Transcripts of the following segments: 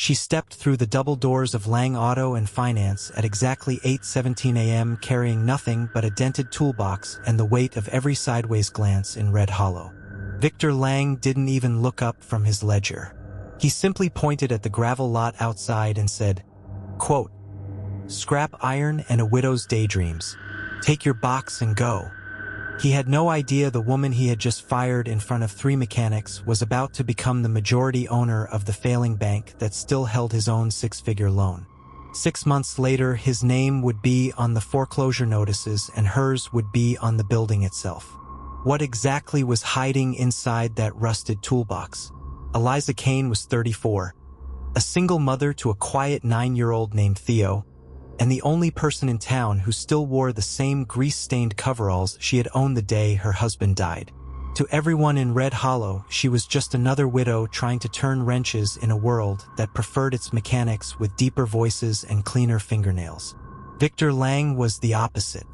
She stepped through the double doors of Lang Auto and Finance at exactly 8:17 a.m. carrying nothing but a dented toolbox and the weight of every sideways glance in Red Hollow. Victor Lang didn't even look up from his ledger. He simply pointed at the gravel lot outside and said, quote, "Scrap iron and a widow's daydreams. Take your box and go." He had no idea the woman he had just fired in front of 3 mechanics was about to become the majority owner of the failing bank that still held his own 6-figure loan. 6 months later, his name would be on the foreclosure notices and hers would be on the building itself. What exactly was hiding inside that rusted toolbox? Eliza Kane was 34, a single mother to a quiet 9-year-old named Theo, and the only person in town who still wore the same grease-stained coveralls she had owned the day her husband died. To everyone in Red Hollow, she was just another widow trying to turn wrenches in a world that preferred its mechanics with deeper voices and cleaner fingernails. Victor Lang was the opposite.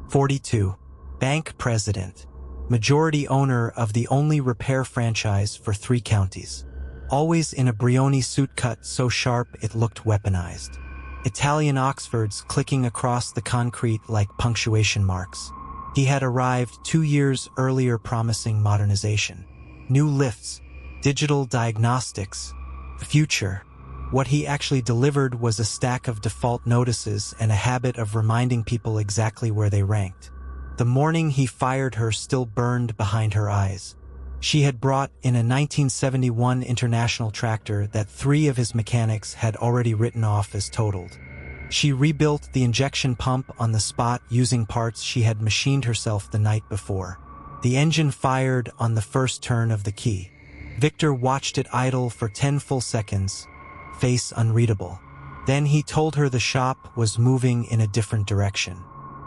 42, bank president, majority owner of the only repair franchise for 3 counties. Always in a Brioni suit cut so sharp it looked weaponized. Italian Oxfords clicking across the concrete like punctuation marks. He had arrived 2 years earlier promising modernization. New lifts, digital diagnostics, future. What he actually delivered was a stack of default notices and a habit of reminding people exactly where they ranked. The morning he fired her still burned behind her eyes. She had brought in a 1971 International tractor that 3 of his mechanics had already written off as totaled. She rebuilt the injection pump on the spot using parts she had machined herself the night before. The engine fired on the first turn of the key. Victor watched it idle for 10 full seconds, face unreadable. Then he told her the shop was moving in a different direction.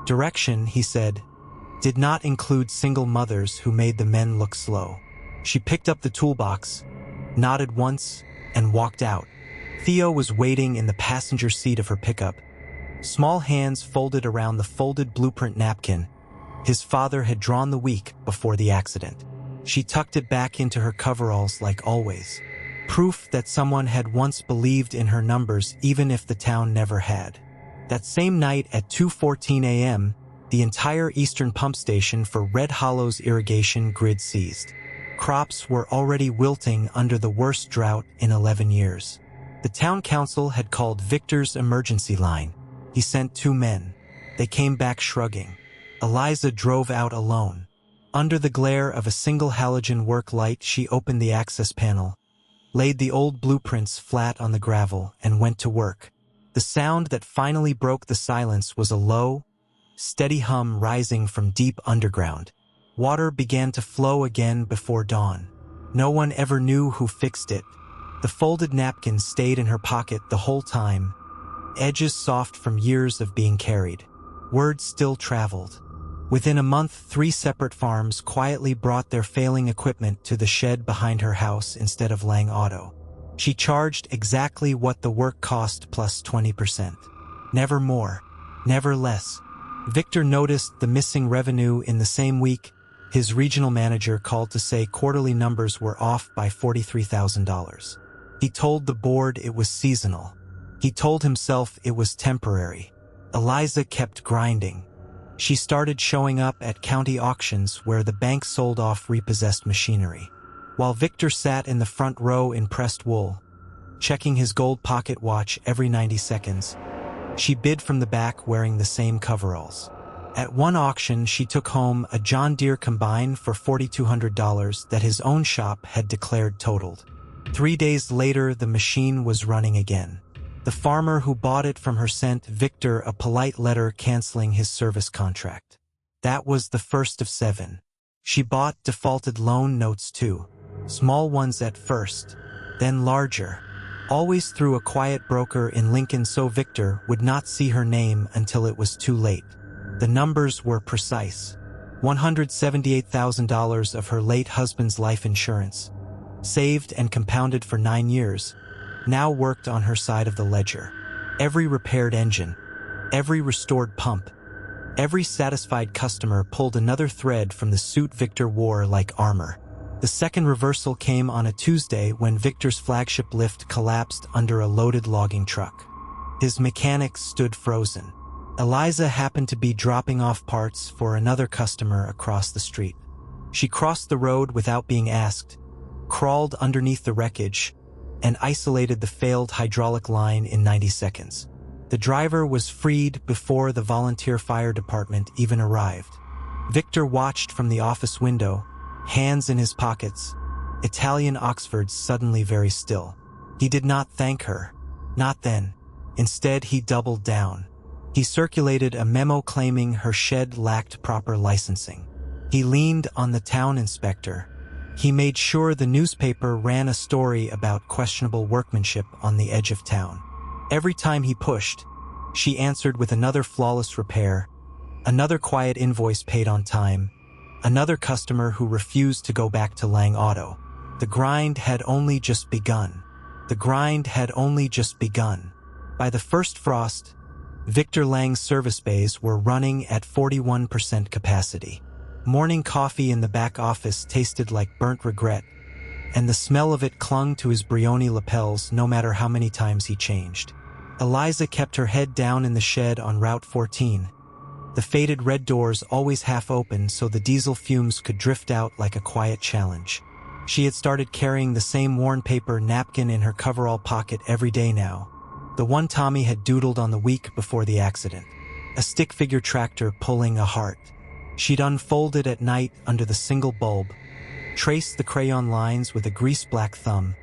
Direction, he said, did not include single mothers who made the men look slow. She picked up the toolbox, nodded once, and walked out. Theo was waiting in the passenger seat of her pickup, small hands folded around the folded blueprint napkin his father had drawn the week before the accident. She tucked it back into her coveralls like always. Proof that someone had once believed in her numbers even if the town never had. That same night at 2:14 a.m., the entire eastern pump station for Red Hollow's irrigation grid seized. Crops were already wilting under the worst drought in 11 years. The town council had called Victor's emergency line. He sent 2 men. They came back shrugging. Eliza drove out alone. Under the glare of a single halogen work light, she opened the access panel, laid the old blueprints flat on the gravel, and went to work. The sound that finally broke the silence was a low, steady hum rising from deep underground. Water began to flow again before dawn. No one ever knew who fixed it. The folded napkin stayed in her pocket the whole time, edges soft from years of being carried. Word still traveled. Within a month, 3 separate farms quietly brought their failing equipment to the shed behind her house instead of Lang Auto. She charged exactly what the work cost plus 20%. Never more, never less. Victor noticed the missing revenue in the same week. His regional manager called to say quarterly numbers were off by $43,000. He told the board it was seasonal. He told himself it was temporary. Eliza kept grinding. She started showing up at county auctions where the bank sold off repossessed machinery. While Victor sat in the front row in pressed wool, checking his gold pocket watch every 90 seconds, she bid from the back wearing the same coveralls. At one auction, she took home a John Deere combine for $4,200 that his own shop had declared totaled. 3 days later, the machine was running again. The farmer who bought it from her sent Victor a polite letter canceling his service contract. That was the first of 7. She bought defaulted loan notes too. Small ones at first, then larger. Always through a quiet broker in Lincoln so Victor would not see her name until it was too late. The numbers were precise. $178,000 of her late husband's life insurance, saved and compounded for 9 years, now worked on her side of the ledger. Every repaired engine, every restored pump, every satisfied customer pulled another thread from the suit Victor wore like armor. The second reversal came on a Tuesday when Victor's flagship lift collapsed under a loaded logging truck. His mechanics stood frozen. Eliza happened to be dropping off parts for another customer across the street. She crossed the road without being asked, crawled underneath the wreckage, and isolated the failed hydraulic line in 90 seconds. The driver was freed before the volunteer fire department even arrived. Victor watched from the office window, hands in his pockets, Italian Oxfords suddenly very still. He did not thank her. Not then. Instead, he doubled down. He circulated a memo claiming her shed lacked proper licensing. He leaned on the town inspector. He made sure the newspaper ran a story about questionable workmanship on the edge of town. Every time he pushed, she answered with another flawless repair, another quiet invoice paid on time, another customer who refused to go back to Lang Auto. The grind had only just begun. The grind had only just begun. By the first frost, Victor Lang's service bays were running at 41% capacity. Morning coffee in the back office tasted like burnt regret, and the smell of it clung to his Brioni lapels no matter how many times he changed. Eliza kept her head down in the shed on Route 14. The faded red doors always half open so the diesel fumes could drift out like a quiet challenge. She had started carrying the same worn paper napkin in her coverall pocket every day now. The one Tommy had doodled on the week before the accident. A stick-figure tractor pulling a heart. She'd unfold it at night under the single bulb, traced the crayon lines with a grease-black thumb,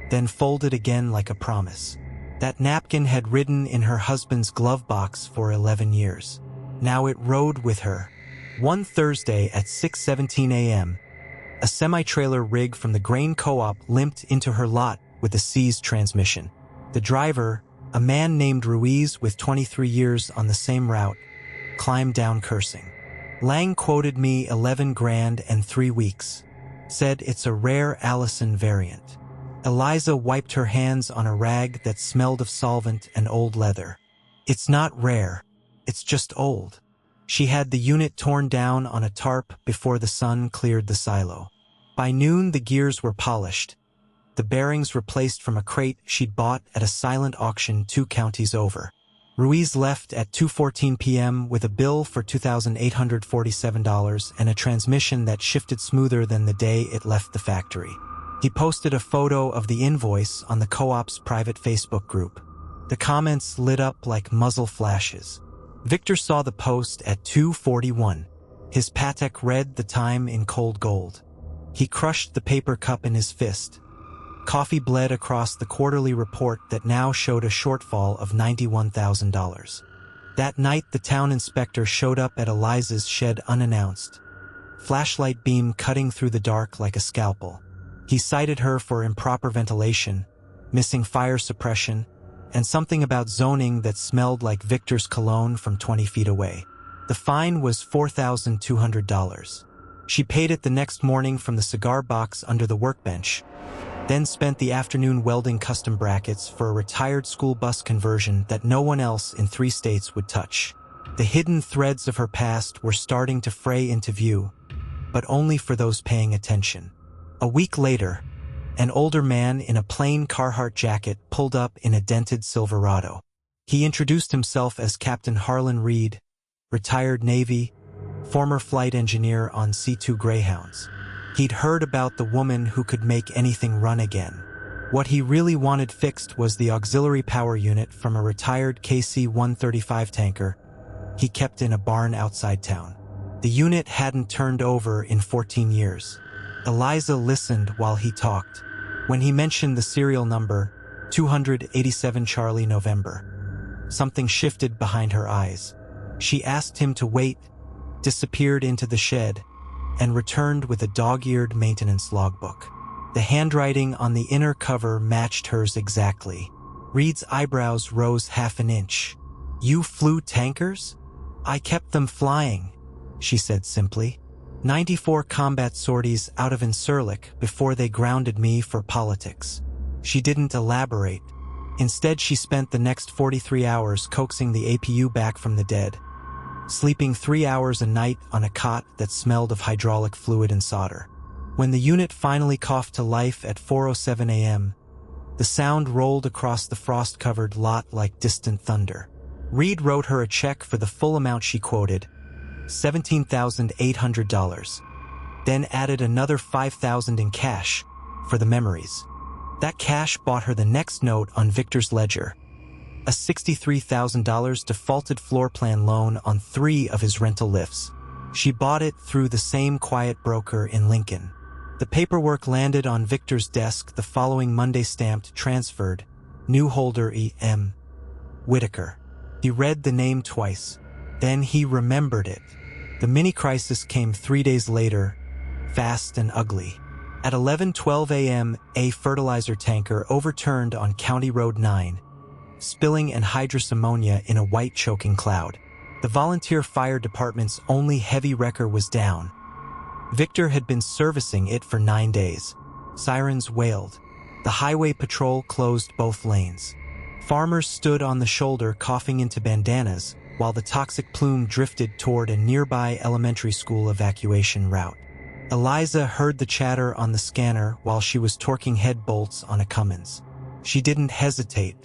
then fold it again like a promise. That napkin had ridden in her husband's glove box for 11 years. Now it rode with her. One Thursday at 6:17 a.m., a semi-trailer rig from the grain co-op limped into her lot with a seized transmission. The driver, a man named Ruiz with 23 years on the same route, climbed down cursing. Lang quoted me 11 grand and 3 weeks. Said it's a rare Allison variant. Eliza wiped her hands on a rag that smelled of solvent and old leather. It's not rare. It's just old. She had the unit torn down on a tarp before the sun cleared the silo. By noon, the gears were polished, the bearings replaced from a crate she'd bought at a silent auction 2 counties over. Ruiz left at 2:14 p.m. with a bill for $2,847 and a transmission that shifted smoother than the day it left the factory. He posted a photo of the invoice on the co-op's private Facebook group. The comments lit up like muzzle flashes. Victor saw the post at 2:41. His Patek read the time in cold gold. He crushed the paper cup in his fist. Coffee bled across the quarterly report that now showed a shortfall of $91,000. That night, the town inspector showed up at Eliza's shed unannounced, flashlight beam cutting through the dark like a scalpel. He cited her for improper ventilation, missing fire suppression, and something about zoning that smelled like Victor's cologne from 20 feet away. The fine was $4,200. She paid it the next morning from the cigar box under the workbench, then spent the afternoon welding custom brackets for a retired school bus conversion that no one else in 3 states would touch. The hidden threads of her past were starting to fray into view, but only for those paying attention. A week later, an older man in a plain Carhartt jacket pulled up in a dented Silverado. He introduced himself as Captain Harlan Reed, retired Navy, former flight engineer on C-2 Greyhounds. He'd heard about the woman who could make anything run again. What he really wanted fixed was the auxiliary power unit from a retired KC-135 tanker he kept in a barn outside town. The unit hadn't turned over in 14 years. Eliza listened while he talked. When he mentioned the serial number, 287 Charlie November, something shifted behind her eyes. She asked him to wait, disappeared into the shed, and returned with a dog-eared maintenance logbook. The handwriting on the inner cover matched hers exactly. Reed's eyebrows rose half an inch. "You flew tankers?" "I kept them flying," she said simply. 94 combat sorties out of Incirlik before they grounded me for politics. She didn't elaborate. Instead, she spent the next 43 hours coaxing the APU back from the dead, sleeping 3 hours a night on a cot that smelled of hydraulic fluid and solder. When the unit finally coughed to life at 4:07 a.m., the sound rolled across the frost-covered lot like distant thunder. Reed wrote her a check for the full amount she quoted, $17,800, then added another $5,000 in cash for the memories. That cash bought her the next note on Victor's ledger, a $63,000 defaulted floor plan loan on 3 of his rental lifts. She bought it through the same quiet broker in Lincoln. The paperwork landed on Victor's desk the following Monday, stamped transferred, new holder E.M. Whitaker. He read the name twice. Then he remembered it. The mini-crisis came 3 days later, fast and ugly. At 11:12 a.m., a fertilizer tanker overturned on County Road 9, spilling anhydrous ammonia in a white choking cloud. The volunteer fire department's only heavy wrecker was down. Victor had been servicing it for 9 days. Sirens wailed. The highway patrol closed both lanes. Farmers stood on the shoulder coughing into bandanas while the toxic plume drifted toward a nearby elementary school evacuation route. Eliza heard the chatter on the scanner while she was torquing head bolts on a Cummins. She didn't hesitate.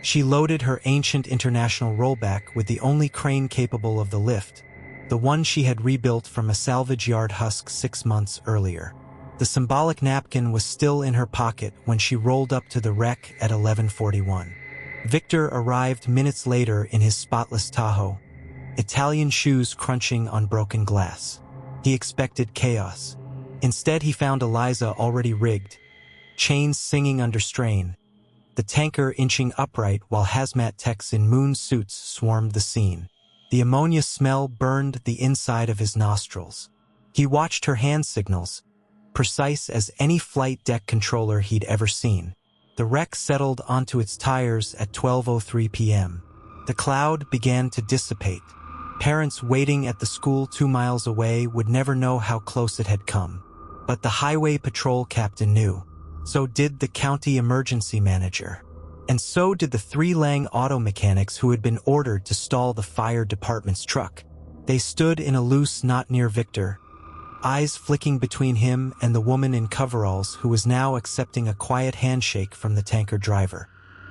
She loaded her ancient International rollback with the only crane capable of the lift, the one she had rebuilt from a salvage yard husk 6 months earlier. The symbolic napkin was still in her pocket when she rolled up to the wreck at 11:41. Victor arrived minutes later in his spotless Tahoe, Italian shoes crunching on broken glass. He expected chaos. Instead, he found Eliza already rigged, chains singing under strain, the tanker inching upright while hazmat techs in moon suits swarmed the scene. The ammonia smell burned the inside of his nostrils. He watched her hand signals, precise as any flight deck controller he'd ever seen. The wreck settled onto its tires at 12:03 p.m. The cloud began to dissipate. Parents waiting at the school 2 miles away would never know how close it had come. But the highway patrol captain knew. So did the county emergency manager. And so did the 3 Lang auto mechanics who had been ordered to stall the fire department's truck. They stood in a loose knot near Victor, eyes flicking between him and the woman in coveralls who was now accepting a quiet handshake from the tanker driver.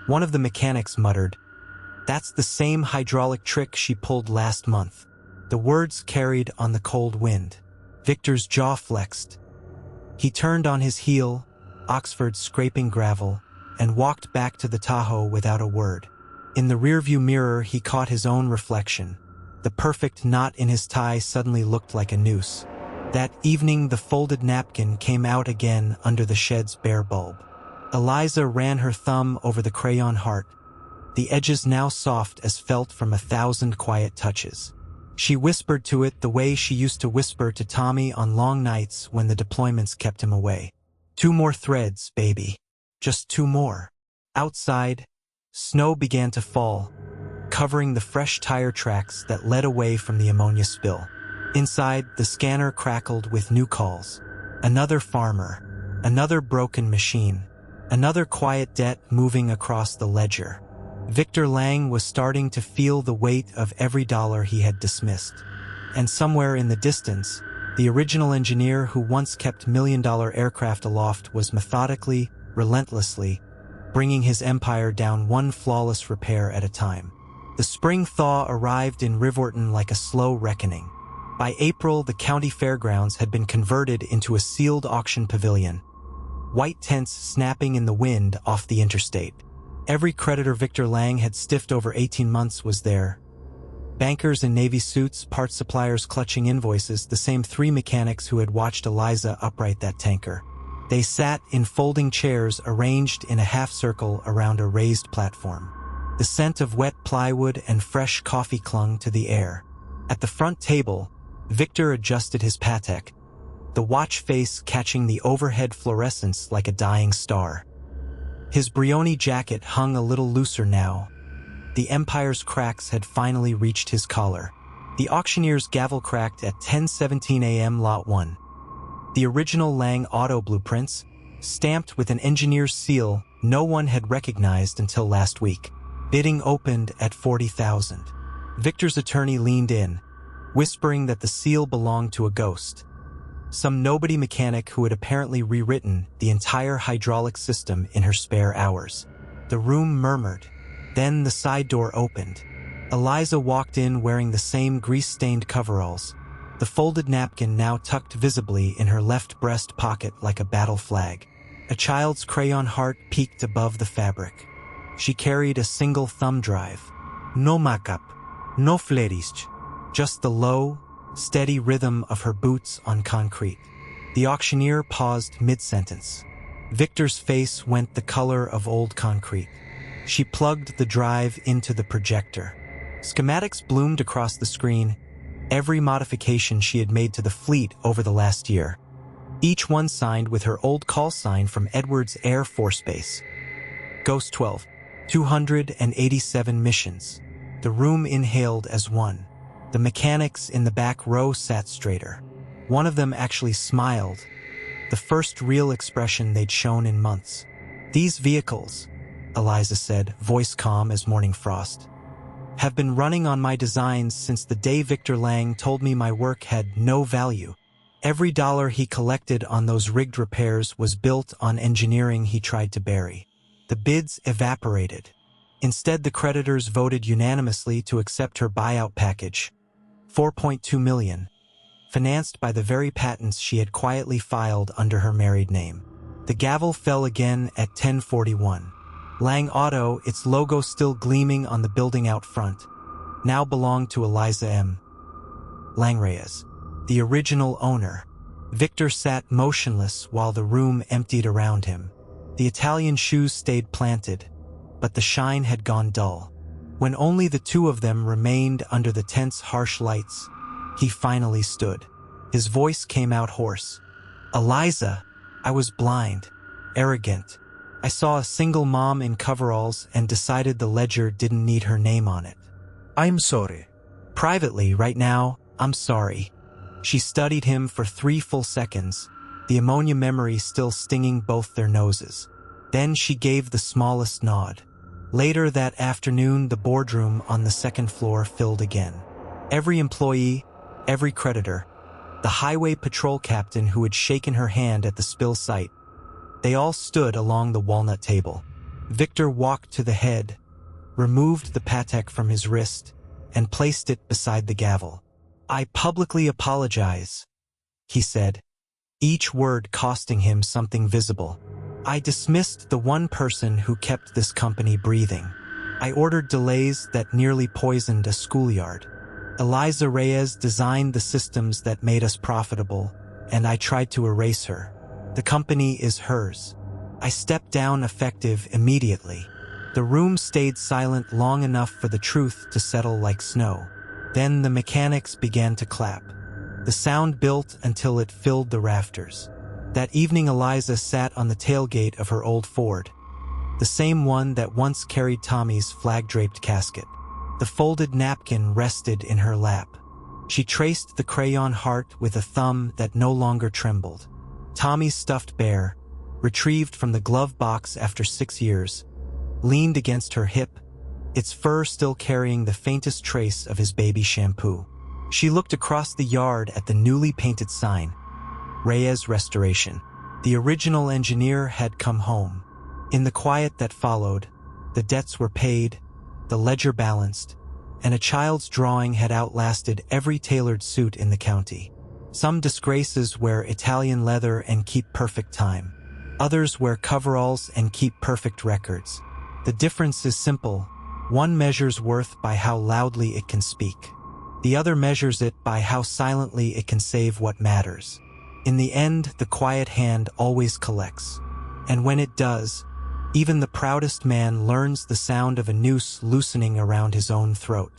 One of the mechanics muttered, "That's the same hydraulic trick she pulled last month." The words carried on the cold wind. Victor's jaw flexed. He turned on his heel, Oxford scraping gravel, and walked back to the Tahoe without a word. In the rearview mirror, he caught his own reflection. The perfect knot in his tie suddenly looked like a noose. That evening, the folded napkin came out again under the shed's bare bulb. Eliza ran her thumb over the crayon heart, the edges now soft as felt from 1,000 quiet touches. She whispered to it the way she used to whisper to Tommy on long nights when the deployments kept him away. 2 more threads, baby. Just 2 more. Outside, snow began to fall, covering the fresh tire tracks that led away from the ammonia spill. Inside, the scanner crackled with new calls. Another farmer, another broken machine, another quiet debt moving across the ledger. Victor Lang was starting to feel the weight of every dollar he had dismissed. And somewhere in the distance, the original engineer who once kept million-dollar aircraft aloft was methodically, relentlessly, bringing his empire down one flawless repair at a time. The spring thaw arrived in Riverton like a slow reckoning. By April, the county fairgrounds had been converted into a sealed auction pavilion, white tents snapping in the wind off the interstate. Every creditor Victor Lang had stiffed over 18 months was there. Bankers in navy suits, parts suppliers clutching invoices, the same 3 mechanics who had watched Eliza upright that tanker. They sat in folding chairs arranged in a half-circle around a raised platform. The scent of wet plywood and fresh coffee clung to the air. At the front table, Victor adjusted his Patek, the watch face catching the overhead fluorescence like a dying star. His Brioni jacket hung a little looser now. The Empire's cracks had finally reached his collar. The auctioneer's gavel cracked at 10:17 a.m. Lot 1. The original Lang auto blueprints, stamped with an engineer's seal no one had recognized until last week. Bidding opened at $40,000. Victor's attorney leaned in, whispering that the seal belonged to a ghost. some nobody mechanic who had apparently rewritten the entire hydraulic system in her spare hours. The room murmured. Then the side door opened. Eliza walked in wearing the same grease-stained coveralls, the folded napkin now tucked visibly in her left breast pocket like a battle flag. A child's crayon heart peeked above the fabric. She carried a single thumb drive. No makeup, no flerisc, just the low, steady rhythm of her boots on concrete. The auctioneer paused mid-sentence. Victor's face went the color of old concrete. She plugged the drive into the projector. Schematics bloomed across the screen, every modification she had made to the fleet over the last year. Each one signed with her old call sign from Edwards Air Force Base. Ghost 12, 287 missions. The room inhaled as one. The mechanics in the back row sat straighter. One of them actually smiled, the first real expression they'd shown in months. These vehicles, Eliza said, voice calm as morning frost, have been running on my designs since the day Victor Lang told me my work had no value. Every dollar he collected on those rigged repairs was built on engineering he tried to bury. The bids evaporated. Instead, the creditors voted unanimously to accept her buyout package, $4.2 million, financed by the very patents she had quietly filed under her married name. The gavel fell again at 10:41. Lang Auto, its logo still gleaming on the building out front, now belonged to Eliza M. Langreyes, the original owner. Victor sat motionless while the room emptied around him. The Italian shoes stayed planted, but the shine had gone dull. When only the two of them remained under the tense, harsh lights, he finally stood. His voice came out hoarse. Eliza, I was blind, arrogant. I saw a single mom in coveralls and decided the ledger didn't need her name on it. I'm sorry. Privately, right now, I'm sorry. She studied him for 3 full seconds, the ammonia memory still stinging both their noses. Then she gave the smallest nod. Later that afternoon, the boardroom on the second floor filled again. Every employee, every creditor, the highway patrol captain who had shaken her hand at the spill site, they all stood along the walnut table. Victor walked to the head, removed the Patek from his wrist, and placed it beside the gavel. I publicly apologize, he said, each word costing him something visible. I dismissed the one person who kept this company breathing. I ordered delays that nearly poisoned a schoolyard. Eliza Reyes designed the systems that made us profitable, and I tried to erase her. The company is hers. I stepped down effective immediately. The room stayed silent long enough for the truth to settle like snow. Then the mechanics began to clap. The sound built until it filled the rafters. That evening Eliza sat on the tailgate of her old Ford, the same one that once carried Tommy's flag-draped casket. The folded napkin rested in her lap. She traced the crayon heart with a thumb that no longer trembled. Tommy's stuffed bear, retrieved from the glove box after 6 years, leaned against her hip, its fur still carrying the faintest trace of his baby shampoo. She looked across the yard at the newly painted sign, Reyes Restoration. The original engineer had come home. In the quiet that followed, the debts were paid, the ledger balanced, and a child's drawing had outlasted every tailored suit in the county. Some disgraces wear Italian leather and keep perfect time. Others wear coveralls and keep perfect records. The difference is simple. One measures worth by how loudly it can speak. The other measures it by how silently it can save what matters. In the end, the quiet hand always collects. And when it does, even the proudest man learns the sound of a noose loosening around his own throat.